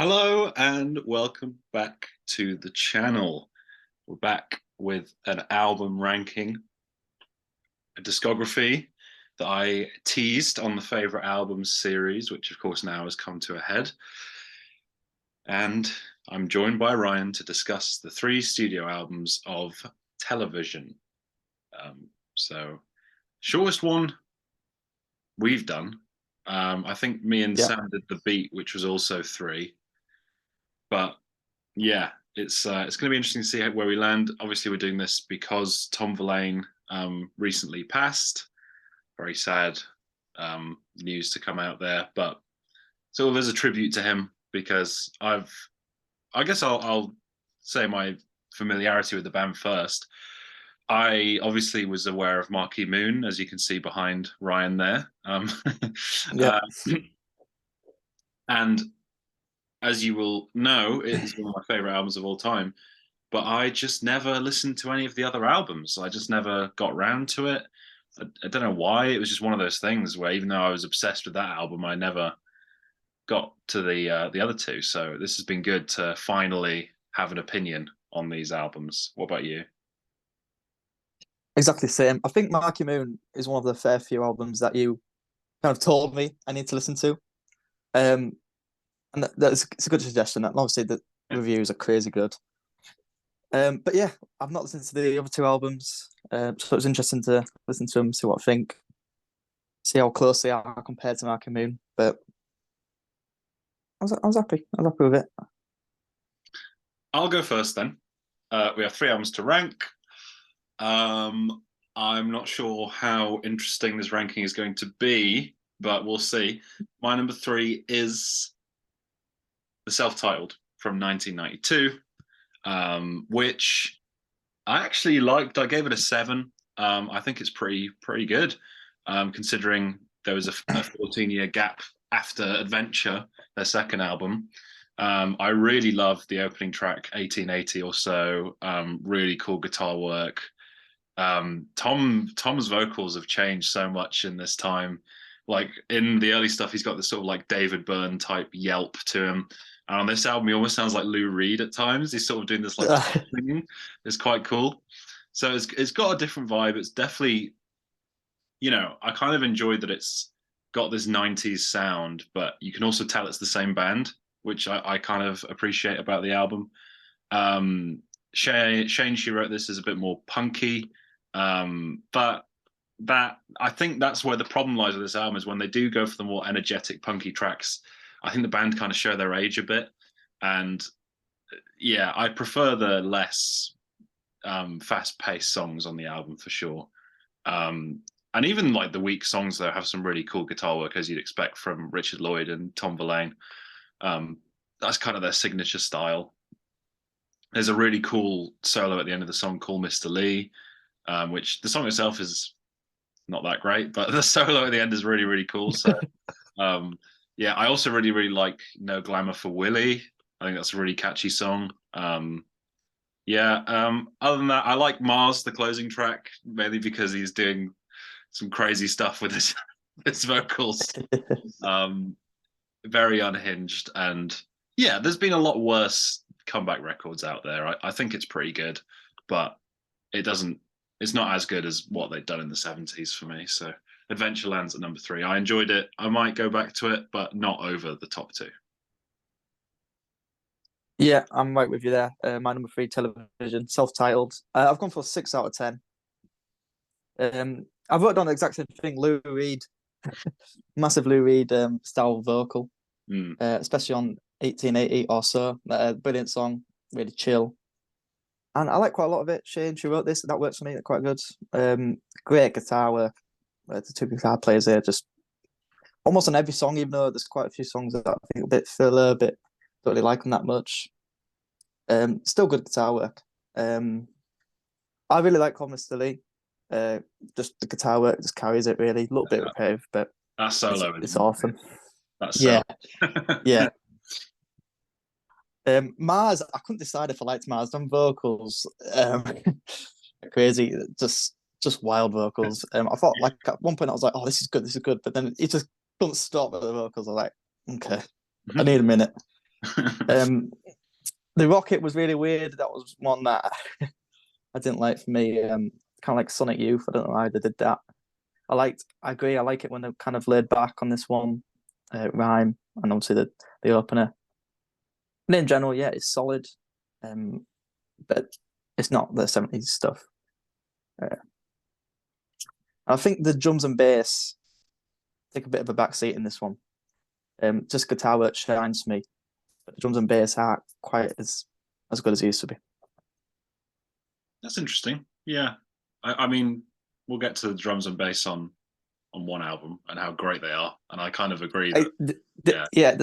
Hello and welcome back to the channel. We're back with an album ranking, a discography that I teased on the favorite albums series, which of course now has come to a head. And I'm joined by Ryan to discuss the three studio albums of Television. So, shortest one we've done. I think me and Yeah, Sam did the beat, which was also three. But yeah, it's going to be interesting to see where we land. Obviously, we're doing this because Tom Verlaine recently passed. Very sad news to come out there, but sort of as a tribute to him because I guess I'll say my familiarity with the band first. I obviously was aware of Marquee Moon, as you can see behind Ryan there, yeah, uh, and as you will know, it is one of my favorite albums of all time. But I just never listened to any of the other albums. I just never got round to it. I don't know why. It was just one of those things where even though I was obsessed with that album, I never got to the other two. So this has been good to finally have an opinion on these albums. What about you? exactly the same. I think Marky Moon is one of the fair few albums that you kind of told me I need to listen to. Um, and that's it's a good suggestion. And obviously, the Yeah. reviews are crazy good. But yeah, I've not listened to the other two albums, so it's interesting to listen to them, see what I think, see how close they are compared to Marky Moon. But I was happy. I was happy with it. I'll go first then. We have three albums to rank. Um, I'm not sure how interesting this ranking is going to be, but we'll see. My number three is the self-titled from 1992, which I actually liked. I gave it a seven. I think it's pretty good, considering there was a 14-year gap after Adventure, their second album. I really loved the opening track, 1880 or so. Really cool guitar work. Tom's vocals have changed so much in this time. Like in the early stuff, he's got this sort of like David Byrne type yelp to him. And on this album, he almost sounds like Lou Reed at times. He's sort of doing this like singing. It's quite cool. So it's got a different vibe. It's definitely, I kind of enjoyed that it's got this 90s sound, but you can also tell it's the same band, which I kind of appreciate about the album. Shane, she wrote this as a bit more punky, but that I think that's where the problem lies with this album is when they do go for the more energetic, punky tracks. I think the band kind of show their age a bit, and yeah, I prefer the less fast-paced songs on the album for sure. And even like the weak songs though have some really cool guitar work as you'd expect from Richard Lloyd and Tom Verlaine. Um, that's kind of their signature style. There's a really cool solo at the end of the song called Mr. Lee, which the song itself is not that great, but the solo at the end is really cool. So um, yeah, I also really like No Glamour for Willie. I think that's a really catchy song. Yeah. Other than that, I like Mars, the closing track, mainly because he's doing some crazy stuff with his vocals. Um, Very unhinged, and yeah, there's been a lot worse comeback records out there. I think it's pretty good, but it doesn't. It's not as good as what they'd done in the '70s for me. So Adventureland's at number three. I enjoyed it. I might go back to it, but not over the top two. Yeah, I'm right with you there. My number three, Television, self-titled. I've gone for 6 out of 10. I wrote down the exact same thing. Lou Reed, massive Lou Reed style vocal, Mm. especially on 1880 or so. Brilliant song, really chill. And I like quite a lot of it. Shane, she wrote this, that works for me, quite good. Great guitar work. The two guitar players there, just almost on every song, even though there's quite a few songs that I think a bit filler, a bit don't really like them that much. Still good guitar work. I really like Call Mr. Lee. Just the guitar work just carries it really. A little bit repetitive, but That it's solo it's is awesome. that solo. Yeah, yeah. Mars, I couldn't decide if I liked Mars. Them vocals, crazy, just wild vocals. I thought like at one point I was like, oh, this is good, but then it just couldn't stop at the vocals. I was like, okay, I need a minute. Um, the Rocket was really weird. That was one that I didn't like for me. Kind of like Sonic Youth. I don't know why they did that. I agree. I like it when they're kind of laid back on this one. Rhyme and obviously the opener. And in general, yeah, it's solid. Um, but it's not the 70s stuff. Uh, I think the drums and bass take a bit of a backseat in this one. Just guitar work shines for me, but the drums and bass aren't quite as good as it used to be. That's interesting. Yeah, I mean, we'll get to the drums and bass on one album and how great they are, and I kind of agree that yeah. Yeah,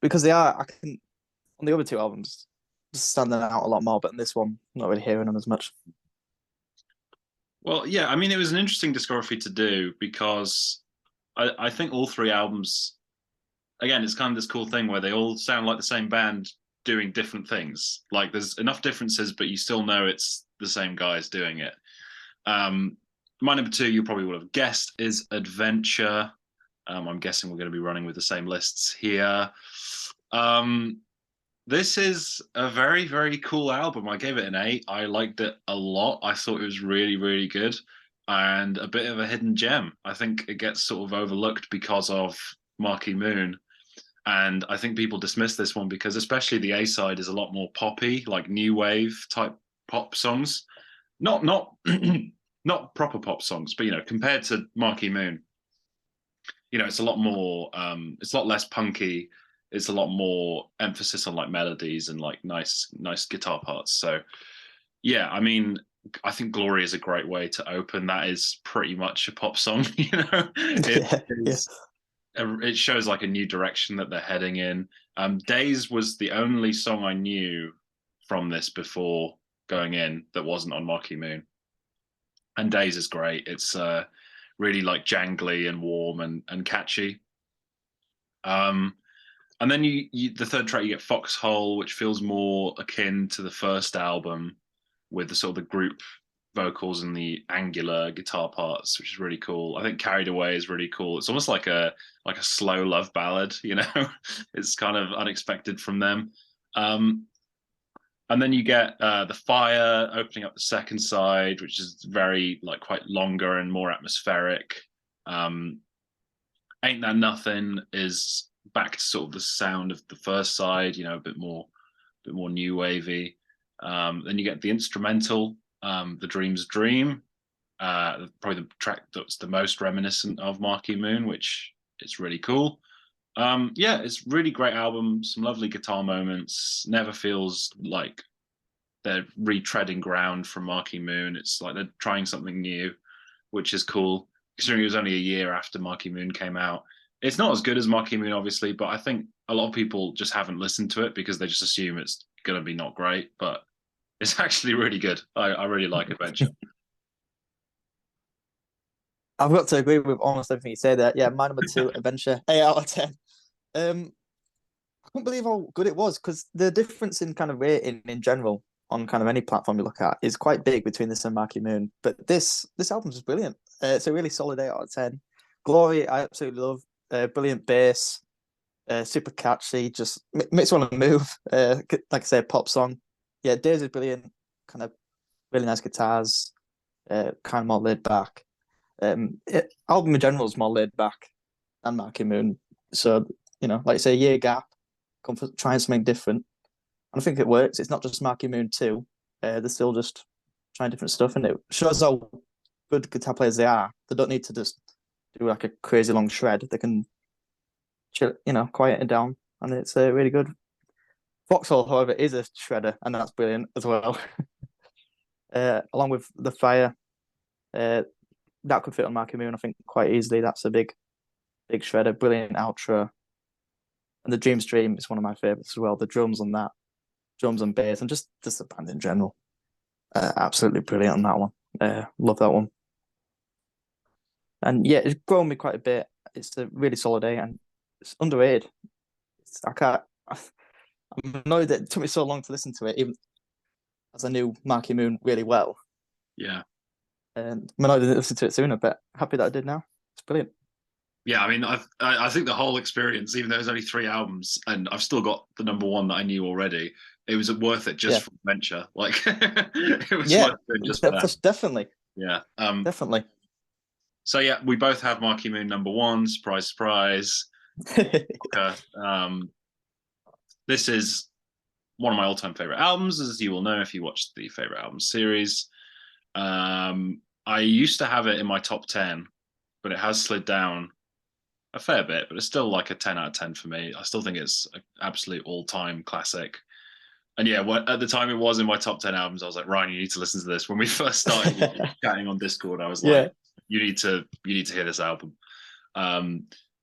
because they are. I can on the other two albums just standing out a lot more, but in this one, not really hearing them as much. Well, yeah, I mean, it was an interesting discography to do because I think all three albums, again, it's kind of this cool thing where they all sound like the same band doing different things. Like there's enough differences, but you still know it's the same guys doing it. Um, my number two, you probably would have guessed, is Adventure. I'm guessing we're going to be running with the same lists here. Um, this is a very, very cool album. I gave it an 8. I liked it a lot. I thought it was really, really good and a bit of a hidden gem. I think it gets sort of overlooked because of Marquee Moon. And I think people dismiss this one because especially the A side is a lot more poppy, like new wave type pop songs. Not not proper pop songs, but compared to Marquee Moon, it's a lot more it's a lot less punky. It's a lot more emphasis on like melodies and like nice guitar parts. So yeah, I mean, I think Glory is a great way to open. That is pretty much a pop song. It Yeah, yeah. is it shows like a new direction that they're heading in. Days was the only song I knew from this before going in that wasn't on Marquee Moon, and Days is great. It's really like jangly and warm and catchy. Um, and then the third track you get Foxhole, which feels more akin to the first album, with the sort of the group vocals and the angular guitar parts, which is really cool. I think Carried Away is really cool. It's almost like a slow love ballad, It's kind of unexpected from them. Um, and then you get the Fire opening up the second side, which is very like quite longer and more atmospheric. Um, Ain't That Nothing is back to sort of the sound of the first side, a bit more new wavy. Then you get the instrumental, The Dream's Dream, probably the track that's the most reminiscent of Marquee Moon, which is really cool. Yeah, it's really great album. Some lovely guitar moments. Never feels like they're retreading ground from Marquee Moon. It's like they're trying something new, which is cool. Considering it was only a year after Marquee Moon came out. It's not as good as Marquee Moon, obviously, but I think a lot of people just haven't listened to it because they just assume it's going to be not great. But it's actually really good. I really like Adventure. I've got to agree with almost everything you say there. Yeah, my number two, Adventure, 8 out of 10. I couldn't believe how good it was because the difference in kind of rating in general on kind of any platform you look at is quite big between this and Marquee Moon. But this album is brilliant. It's a really solid 8 out of 10. Glory, I absolutely love. Brilliant bass, super catchy. Just makes you want to move. Like I said, pop song. Yeah, Days is brilliant. Kind of really nice guitars. Kind of more laid back. Album in general is more laid back than Marquee Moon. So like you say, a year gap, come for trying something different. And I think it works. It's not just Marquee Moon too. They're still just trying different stuff, and it shows how good guitar players they are. They don't need to just do like a crazy long shred. They can chill, quiet it down, and it's really good. Foxhole, however, is a shredder, and that's brilliant as well. Along with the Fire, uh, that could fit on Marquee Moon, I think, quite easily. That's a big shredder, brilliant outro. And the Dream Stream is one of my favorites as well. The drums on that, drums and bass, and just the band in general. Absolutely brilliant on that one. Love that one. And yeah, it's grown me quite a bit. It's a really solid A, and it's underrated. I can't. I'm annoyed that it took me so long to listen to it, even as I knew Marquee Moon really well. Yeah. And I'm annoyed I didn't listen to it sooner, but happy that I did now. It's brilliant. Yeah, I mean, I think the whole experience, even though there's only 3 albums, and I've still got the number one that I knew already, it was worth it just Yeah, for adventure. Like, it was yeah, worth it just for that. definitely, Yeah. definitely. So yeah, we both have Marquee Moon number one. Surprise, surprise. Okay. This is one of my all-time favorite albums, as you will know if you watched the favorite albums series. I used to have it in my top 10, but it has slid down a fair bit, but it's still like a 10 out of 10 for me. I still think it's an absolute all-time classic. And yeah, at the time it was in my top 10 albums, I was like, Ryan, you need to listen to this. When we first started chatting on Discord, I was like, Yeah, you need to hear this album.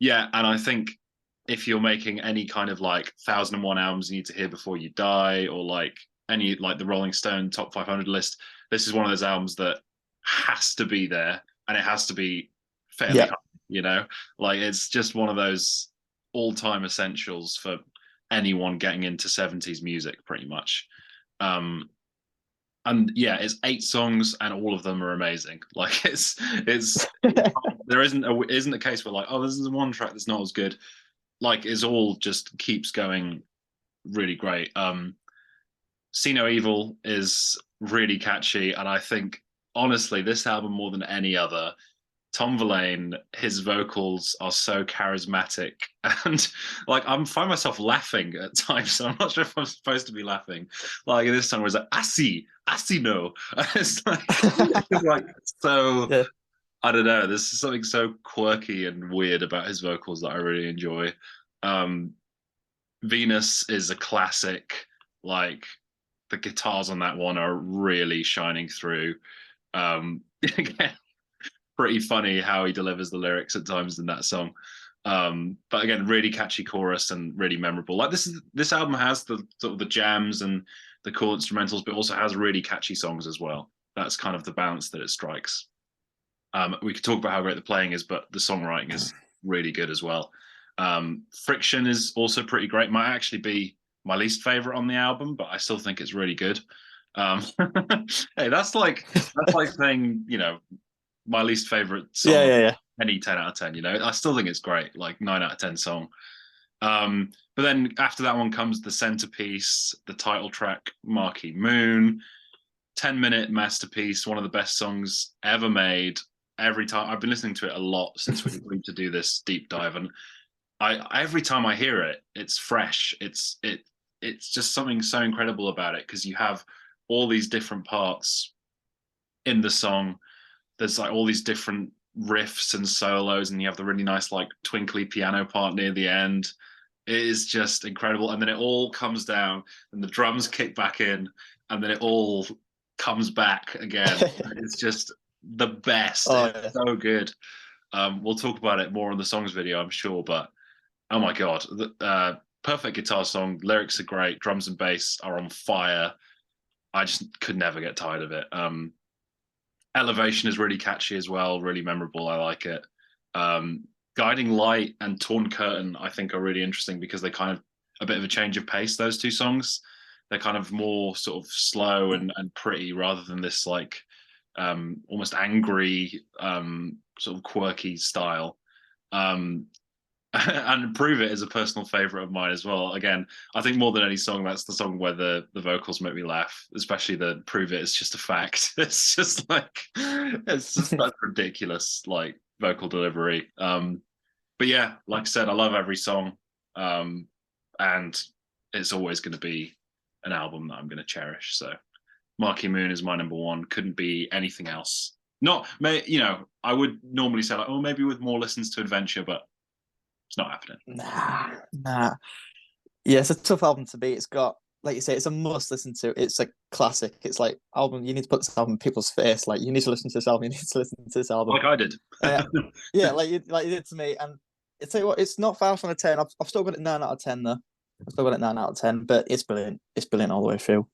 Yeah, and I think if you're making any kind of like 1001 albums you need to hear before you die, or like any like the Rolling Stone top 500 list, this is one of those albums that has to be there, and it has to be fairly yeah, high, like it's just one of those all-time essentials for anyone getting into 70s music pretty much. um and yeah, it's 8 songs and all of them are amazing. Like it's there isn't a case where like, oh, this is one track that's not as good. Like it's all just keeps going really great. See No Evil is really catchy, and I think honestly this album more than any other, Tom Verlaine, his vocals are so charismatic, and like I find myself laughing at times. So I'm not sure if I'm supposed to be laughing. Like this song was like "Asi no," it's like so. yeah, I don't know. There's something so quirky and weird about his vocals that I really enjoy. Um, Venus is a classic. Like the guitars on that one are really shining through. Again, pretty funny how he delivers the lyrics at times in that song. But again, really catchy chorus and really memorable. Like this album has the sort of the jams and the cool instrumentals, but also has really catchy songs as well. That's kind of the balance that it strikes. We could talk about how great the playing is, but the songwriting is really good as well. Friction is also pretty great. Might actually be my least favorite on the album, but I still think it's really good. Um, hey, that's like saying, my least favorite song yeah, of yeah, yeah. any 10 out of 10. I still think it's great, like 9 out of 10 song. But then after that one comes the centerpiece, the title track, Marquee Moon, 10-minute masterpiece, one of the best songs ever made. Every time I've been listening to it a lot since we agreed to do this deep dive, and every time I hear it, it's fresh. It's just something so incredible about it, because you have all these different parts in the song. There's like all these different riffs and solos, and you have the really nice like twinkly piano part near the end. It is just incredible, and then it all comes down and the drums kick back in, and then it all comes back again. It's just the best. Oh It's yeah. so good. We'll talk about it more on the songs video, I'm sure, but oh my god, perfect guitar song. Lyrics are great. Drums and bass are on fire. I just could never get tired of it. Elevation is really catchy as well, really memorable. I like it. Guiding Light and Torn Curtain, I think, are really interesting because they kind of a bit of a change of pace. Those two songs, they're kind of more sort of slow and pretty, rather than this like almost angry, sort of quirky style. Um, and Prove It is a personal favorite of mine as well. Again, I think more than any song, that's the song where the vocals make me laugh, especially the Prove It is just a fact. It's just like, it's just that ridiculous, like vocal delivery. But yeah, like I said, I love every song. And it's always going to be an album that I'm going to cherish. So Marquee Moon is my number one. Couldn't be anything else. Not, I would normally say like, oh, maybe with more listens to Adventure, but it's not happening. Nah. Yeah, it's a tough album to beat. It's got, like you say, it's a must listen to. It's a classic. It's like album. You need to put this album in people's face. Like you need to listen to this album. You need to listen to this album. Like I did. Yeah, like you did to me. And I tell you what, it's not far from a 10. I've still got it 9 out of 10 though. I've still got it 9 out of 10, but it's brilliant. It's brilliant all the way through.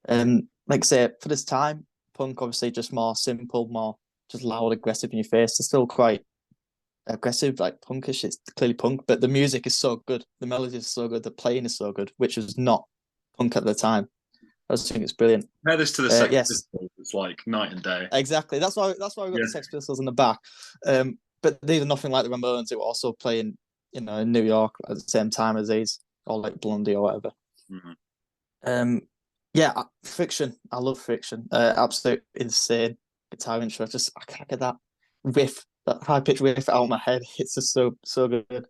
Like I say, for this time, punk obviously just more simple, more just loud, aggressive in your face. It's still quite aggressive, like punkish. It's clearly punk, but the music is so good. The melody is so good. The playing is so good, which was not punk at the time. I just think it's brilliant. Compare this to the Sex Yes, Pistols. It's like night and day. exactly. That's why we got the Sex Pistols in the back. but these are nothing like the Ramones, who were also playing, in New York at the same time as these, or like Blondie or whatever. Mhm. Yeah, Friction. I love Friction. Absolute insane guitar intro. Just I can't get that riff, that high pitched riff out of my head. It's just so good.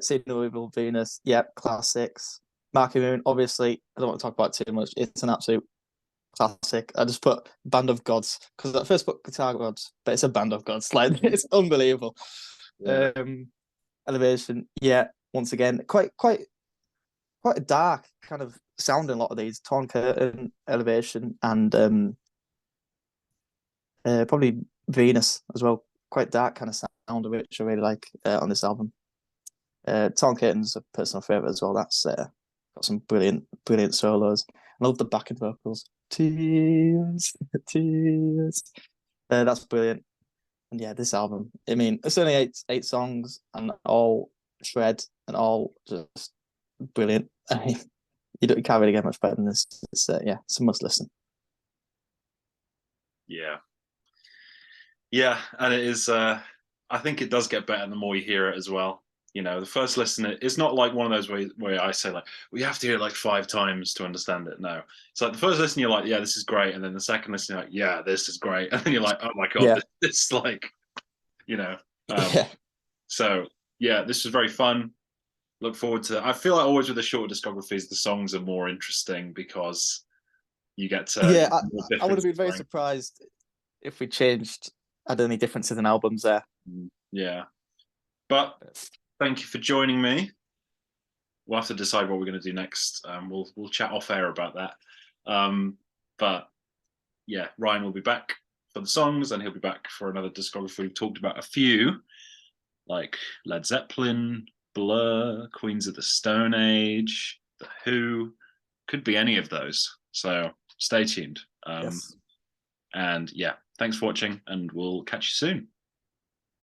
Signal Evil Venus. Yeah, classics. Marquee Moon. Obviously, I don't want to talk about it too much. It's an absolute classic. I just put Band of Gods because I first put Guitar Gods, but it's a Band of Gods. Like it's unbelievable. Yeah. Elevation. Yeah, once again, quite a dark kind of sound in a lot of these. Torn Curtain, Elevation, and probably Venus as well. Quite dark kind of sound, which I really like on this album. Torn Curtain's a personal favorite as well. That's got some brilliant solos. I love the backing vocals. Tears, tears. That's brilliant. And yeah, this album. I mean, it's only eight songs and all shred and all just brilliant. I mean, you can't really get much better than this. It's yeah, it's a must listen. Yeah. Yeah, and it is. I think it does get better the more you hear it as well. The first listen, it's not like one of those where I say like we have to hear it like 5 times to understand it. No, it's like the first listen you're like, yeah, this is great, and then the second listen you're like, yeah, this is great, and then you're like, oh my god, Yeah, this is like, you know. yeah, So yeah, this was very fun. Look forward to. I feel like always with the shorter discographies, the songs are more interesting because you get to yeah. more I would different. have been very surprised if we had any differences in albums there. Yeah, but thank you for joining me. We'll have to decide what we're going to do next. We'll chat off air about that. But yeah, Ryan will be back for the songs, and he'll be back for another discography. We've talked about a few, like Led Zeppelin, Blur, Queens of the Stone Age, The Who. Could be any of those. So stay tuned. Yes. And yeah, thanks for watching, and we'll catch you soon.